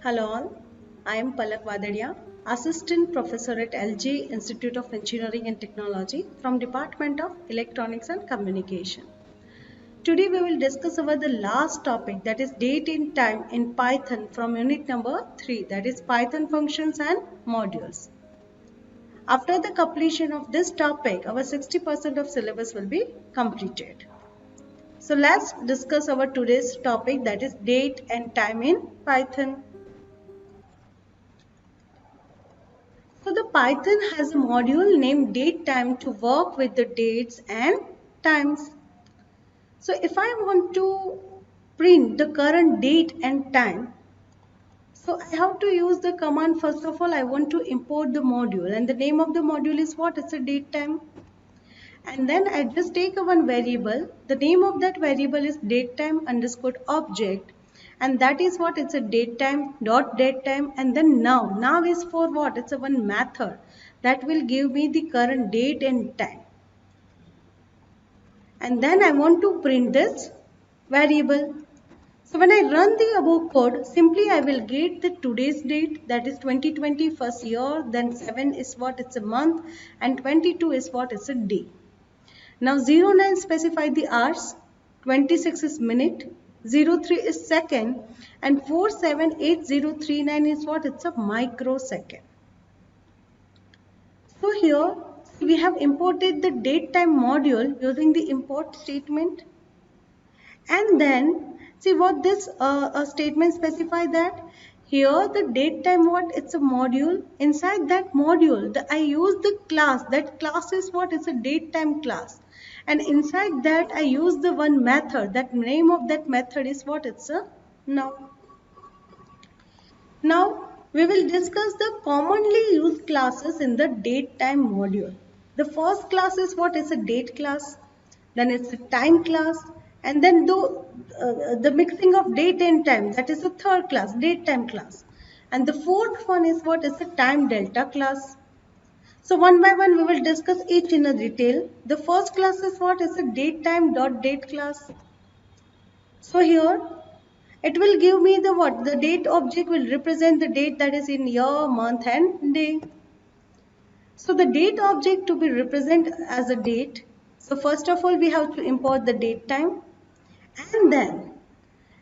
Hello all, I am Palak Vadadia, Assistant Professor at LG Institute of Engineering and Technology from Department of Electronics and Communication. Today we will discuss about the last topic, that is date and time in Python from unit number 3, that is Python functions and modules. After the completion of this topic, our 60% of syllabus will be completed. So let's discuss our today's topic, that is date and time in Python. So the Python has a module named datetime to work with the dates and times. So if I want to print the current date and time, so I have to use the command. First of all, I want to import the module, and the name of the module is what? It's a datetime. And then I just take one variable. The name of that variable is datetime underscore object, and that is what? It's a datetime dot datetime, and then now is for what? It's a one method that will give me the current date and time, and then I want to print this variable. So when I run the above code, simply I will get the today's date, that is 2020 first year, then 7 is what? It's a month, and 22 is what? It's a day. Now 09 specify the hours, 26 is minute, 03 is second, and 478039 is what? It's a microsecond. So here we have imported the datetime module using the import statement. And then see what this statement specify, that here the datetime what? It's a module. Inside that module, I use the class. That class is what? It's a datetime class. And inside that I use the one method. That name of that method is what? It's a now. Now we will discuss the commonly used classes in the datetime module. The first class is what? It's a date class. Then it's a time class. And then the mixing of date and time, that is the third class, date time class. And the fourth one is what? Is a time delta class. So one by one we will discuss each in a detail. The first class is what? Is a datetime dot date class. So here it will give me the what? The date object will represent the date that is in year, month and day. So the date object to be represented as a date. So first of all we have to import the date time, and then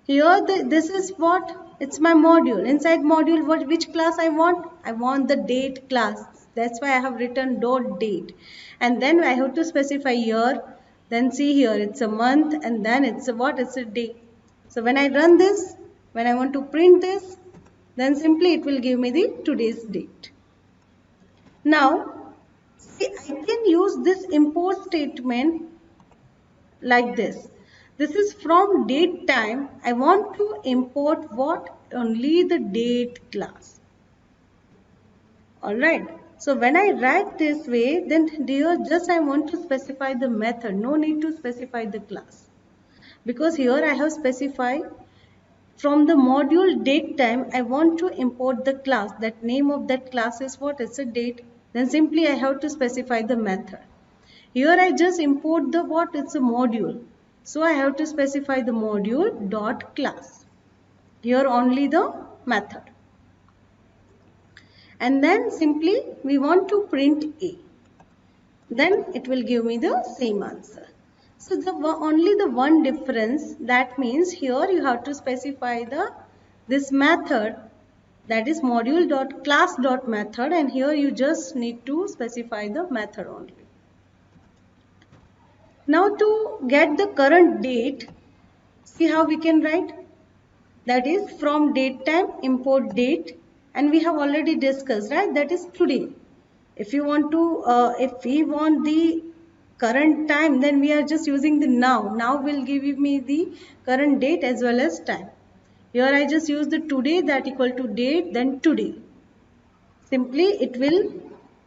here this is what? It's my module. Inside module, which class I want? I want the date class. That's why I have written dot date. And then I have to specify year. Then see here, it's a month, and then it's a what? It's a day. So when I run this, when I want to print this, then simply it will give me the today's date. Now, see, I can use this import statement like this. This is from date time. I want to import what? Only the date class. Alright. So when I write this way, then here just I want to specify the method. No need to specify the class. Because here I have specified from the module date time, I want to import the class. That name of that class is what? It's a date. Then simply I have to specify the method. Here I just import the what? It's a module. So I have to specify the module dot class. Here only the method. And then simply we want to print A. Then it will give me the same answer. So only the one difference, that means here you have to specify this method, that is module dot class dot method, and here you just need to specify the method only. Now to get the current date, see how we can write? That is from date time import date, and we have already discussed, right? That is today. If you want to, if we want the current time, then we are just using the now. Now will give me the current date as well as time. Here I just use the today, that equal to date, then today. Simply it will,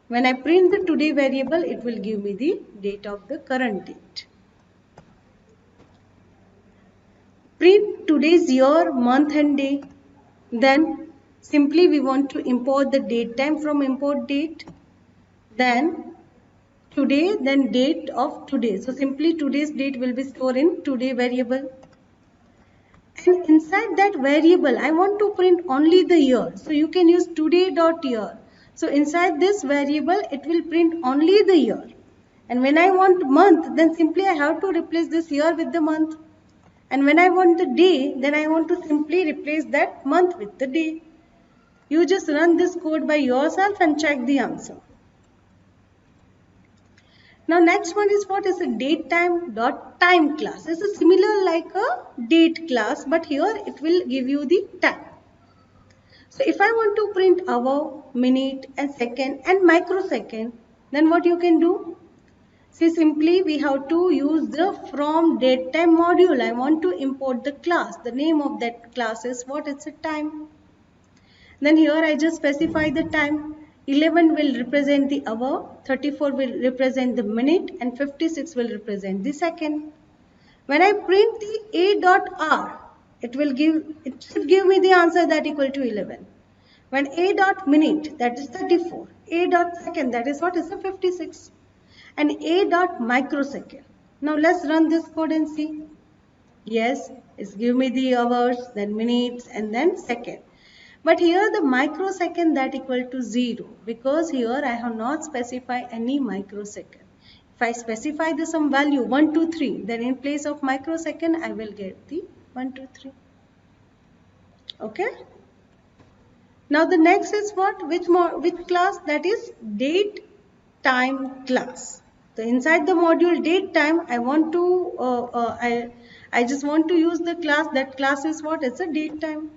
when I print the today variable, it will give me the date of the current date. Print today's year, month and day. Then simply we want to import the date time from import date. Then today, then date of today. So simply today's date will be stored in today variable. And inside that variable, I want to print only the year. So you can use today.year. So inside this variable, it will print only the year. And when I want month, then simply I have to replace this year with the month. And when I want the day, then I want to simply replace that month with the day. You just run this code by yourself and check the answer. Now next one is what is a datetime.time class. This is similar like a date class, but here it will give you the time. So if I want to print hour, minute and second and microsecond, then what you can do? See, simply we have to use the from datetime module. I want to import the class. The name of that class is what? It's a time. Then here I just specify the time. 11 will represent the hour, 34 will represent the minute and 56 will represent the second. When I print the a.r, it should give me the answer that equal to 11. When a dot minute, that is 34, a dot second, that is what is the 56, and a dot microsecond. Now let's run this code and see. Yes, it's give me the hours, then minutes, and then second. But here the microsecond that equal to 0, because here I have not specified any microsecond. If I specify the some value 1, 2, 3, then in place of microsecond I will get the 1, 2, 3. Okay. Now the next is what? Which class? That is date time class. So inside the module date time, I want to I just want to use the class. That class is what? It's a date time.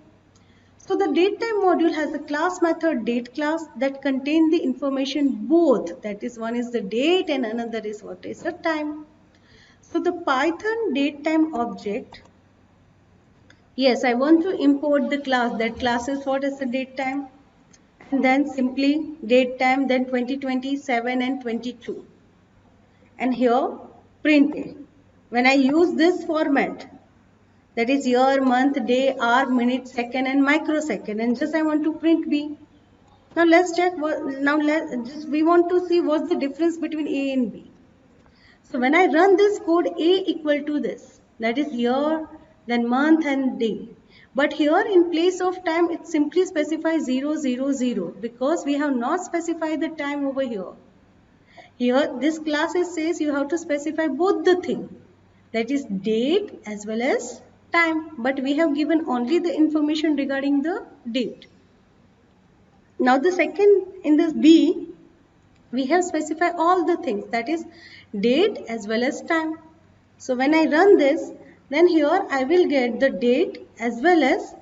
So the datetime module has a class method date class that contain the information both. That is, one is the date and another is what is the time. So the Python datetime object. Yes, I want to import the class. That class is what is the datetime. And then simply datetime, then 2027 and 22. And here print it. When I use this format, that is year, month, day, hour, minute, second and microsecond, and just I want to print B. Now let's check we want to see what's the difference between A and B. So when I run this code, A equal to this, that is year, then month and day. But here in place of time, it simply specifies 0, 0, 0 because we have not specified the time over here. Here this class says you have to specify both the thing, that is date as well as time, but we have given only the information regarding the date. Now the second, in this B, we have specified all the things, that is date as well as time. So when I run this, then here I will get the date as well as,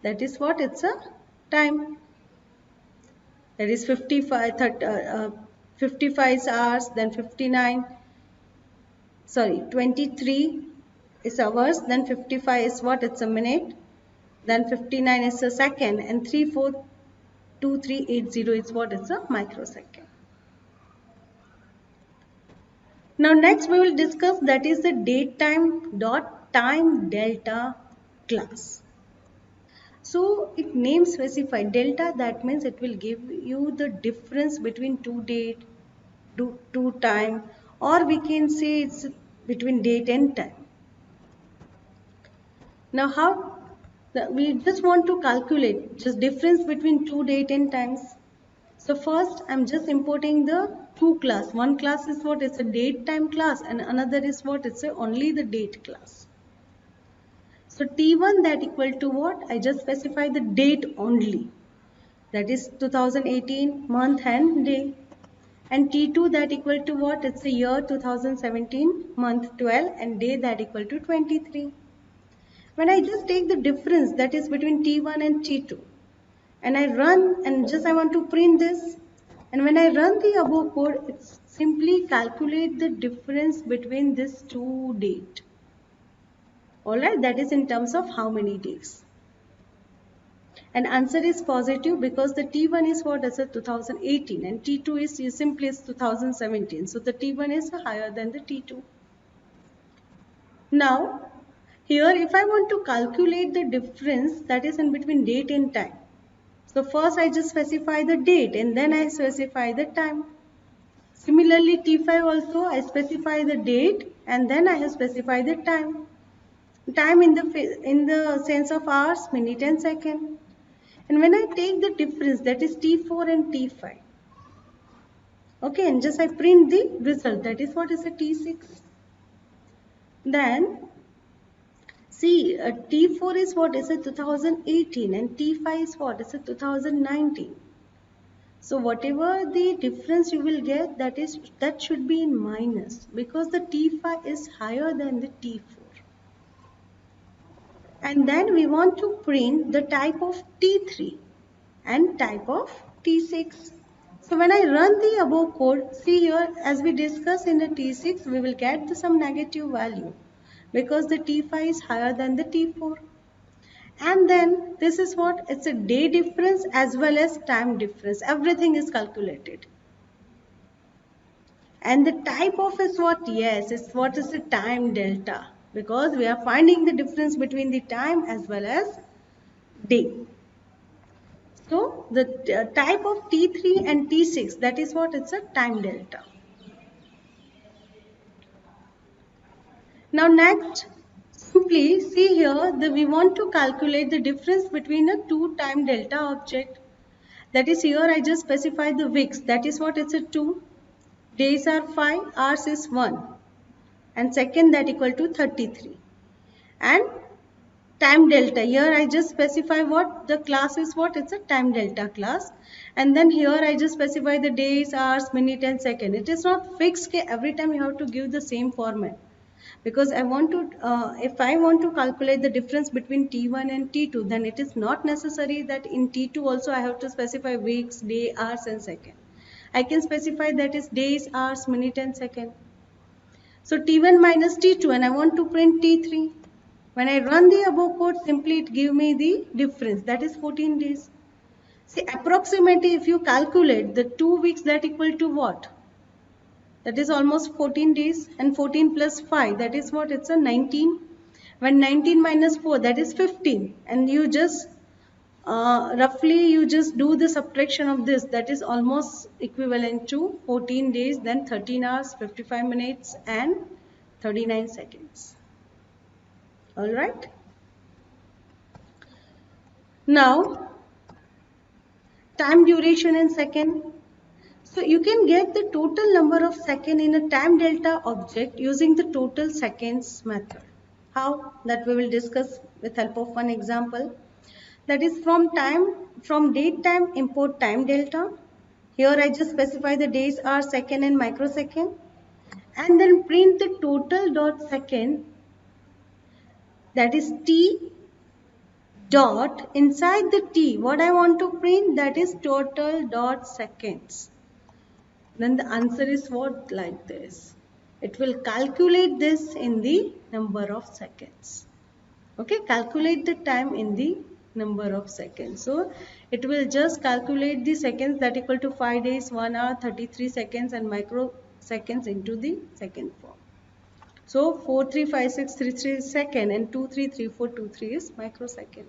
that is what, it's a time. That is 55 hours, then 23 is hours, then 55 is what, it's a minute, then 59 is a second, and 342380 is what, it's a microsecond. Now next we will discuss, that is the datetime.time delta class. So it name specified delta, that means it will give you the difference between two date, two time, or we can say it's between date and time. Now we just want to calculate just difference between two date and times. So first I'm just importing the two class. One class is what, it's a date time class, and another is what, it's only the date class. So T1 that equal to what, I just specify the date only, that is 2018 month and day, and T2 that equal to what, it's a year 2017 month 12 and day that equal to 23. When I just take the difference, that is between T1 and T2, and I run and just I want to print this, and when I run the above code, it simply calculate the difference between this two date. Alright, that is in terms of how many days. And answer is positive because the T1 is what, as a 2018 and T2 is simply is 2017. So the T1 is higher than the T2. Now here if I want to calculate the difference that is in between date and time. So first I just specify the date and then I specify the time. Similarly T5 also I specify the date and then I have specified the time. Time in the sense of hours, minute and second. And when I take the difference, that is T4 and T5. Okay, and just I print the result, that is what is a T6. Then see, T4 is what is a 2018 and T5 is what is a 2019. So whatever the difference you will get, that should be in minus, because the T5 is higher than the T4. And then we want to print the type of T3 and type of T6. So when I run the above code, see here, as we discussed in the T6, we will get some negative value because the T5 is higher than the T4. And then this is what, it's a day difference as well as time difference. Everything is calculated. And the type of is what? Yes, it's what is the time delta, because we are finding the difference between the time as well as day. So the type of T3 and T6, that is what? It's a time delta. Now next, simply see here that we want to calculate the difference between a two time delta object. That is, here I just specify the weeks. That is what? It's a 2. Days are 5, hours is 1. And second, that equal to 33. And time delta, here I just specify what the class is, what? It's a time delta class. And then here I just specify the days, hours, minute and second. It is not fixed every time you have to give the same format, because I want to if I want to calculate the difference between T1 and T2, then it is not necessary that in T2 also I have to specify weeks, day, hours and second. I can specify that is days, hours, minute and second. So T1 minus T2, and I want to print T3. When I run the above code, simply it give me the difference, that is 14 days. See, approximately if you calculate the 2 weeks, that equal to what? That is almost 14 days, and 14 plus 5, that is what? It's a 19. When 19 minus 4, that is 15. And you just roughly you just do the subtraction of this, that is almost equivalent to 14 days, then 13 hours, 55 minutes and 39 seconds. Alright. Now, time duration in second. So you can get the total number of seconds in a time delta object using the total seconds method. How? That we will discuss with help of one example. That is from date time import time delta. Here I just specify the days, hours, second and microsecond, and then print the total dot second, that is T dot, inside the T what I want to print, that is total dot seconds. Then the answer is what? Like this. It will calculate this in the number of seconds. Okay, calculate the time in the number of seconds. So it will just calculate the seconds, that equal to 5 days, 1 hour, 33 seconds and microseconds into the second form. So 435633 second and 233423 is microsecond.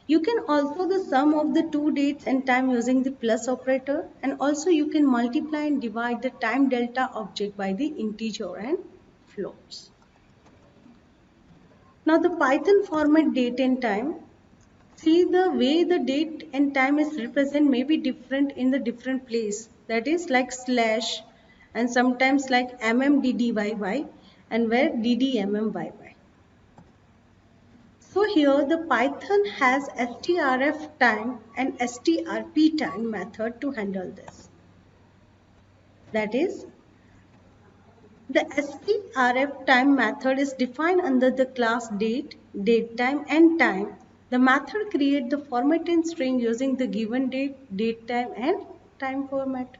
You can also the sum of the two dates and time using the plus operator, and also you can multiply and divide the time delta object by the integer and floats. Now the Python format date and time. See, the way the date and time is represented may be different in the different place. That is like slash, and sometimes like mmddyy, and where ddmmyy. So here the Python has strf time and strp time method to handle this. That is, the strf time method is defined under the class date, date time and time. The method creates the formatting string using the given date, date time and time format.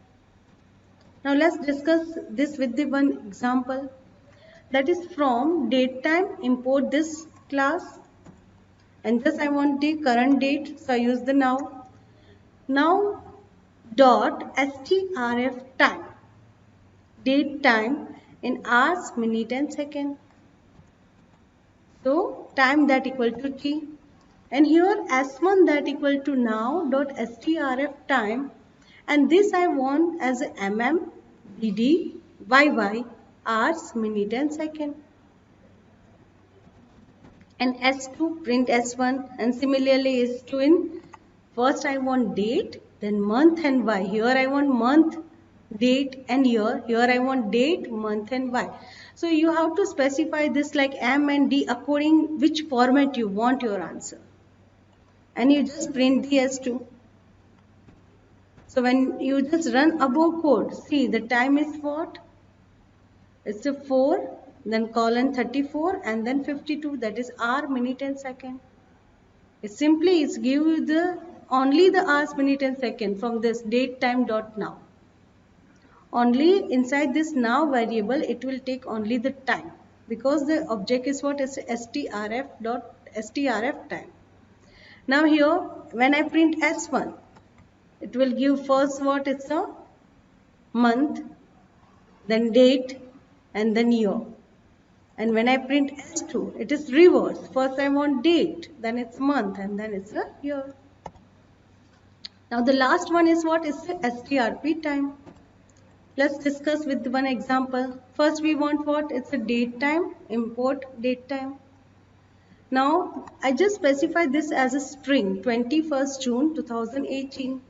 Now let's discuss this with the one example. That is, from date time import this class, and just I want the current date, so I use the now. Now dot strf time, date time in hours, minute and second. So time that equal to t, and here s1 that equal to now dot strf time, and this I want as mm dd yy hours, minute and second. And S2 print S1, and similarly S2 in first I want date, then month and Y. Here I want month, date and year. Here I want date, month and Y. So you have to specify this like M and D according which format you want your answer. And you just print the S2. So when you just run above code, see the time is what? It's a 4, then colon 34 and then 52, that is hour, minute and second. It simply is give you the only the hours, minute and second from this date time dot now. Only inside this now variable it will take only the time because the object is what is strf time. Now here when I print S1, it will give first what it's a month, then date and then year. And when I print S2, it is reverse. First I want date, then it's month and then it's a year. Now the last one is what is the strp time. Let's discuss with one example. First we want what? It's a date time, import date time. Now I just specify this as a string 21st June 2018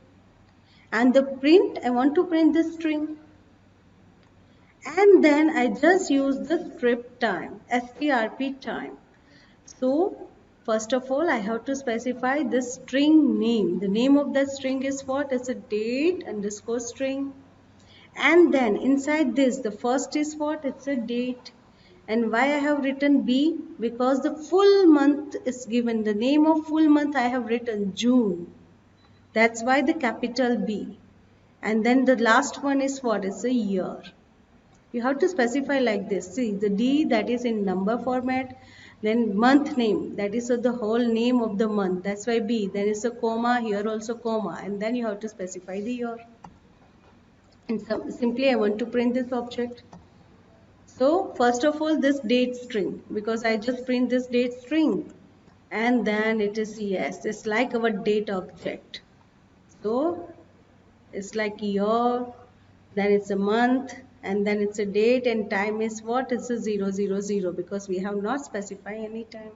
and the print, I want to print this string. And then I just use the script time, strp time. So first of all I have to specify the string name. The name of the string is what? It's a date underscore string. And then inside this the first is what? It's a date. And why I have written B? Because the full month is given. The name of full month I have written June. That's why the capital B. And then the last one is what? It's a year. You have to specify like this. See the D, that is in number format. Then month name, that is the whole name of the month. That's why B. Then is a comma, here also comma. And then you have to specify the year. And simply I want to print this object. So first of all this date string, because I just print this date string. And then it is yes, it's like our date object. So it's like year, then it's a month, and then it's a date, and time is what? It's a 000 because we have not specified any time.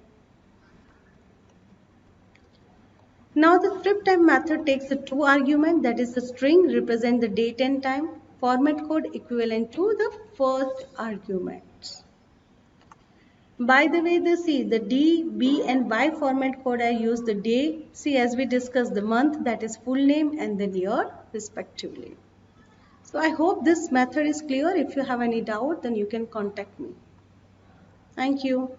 Now the script time method takes the two argument, that is the string represent the date and time, format code equivalent to the first argument. By the way, the D, B and Y format code I use the day, see as we discussed the month, that is full name, and the year respectively. So I hope this method is clear. If you have any doubt, then you can contact me. Thank you.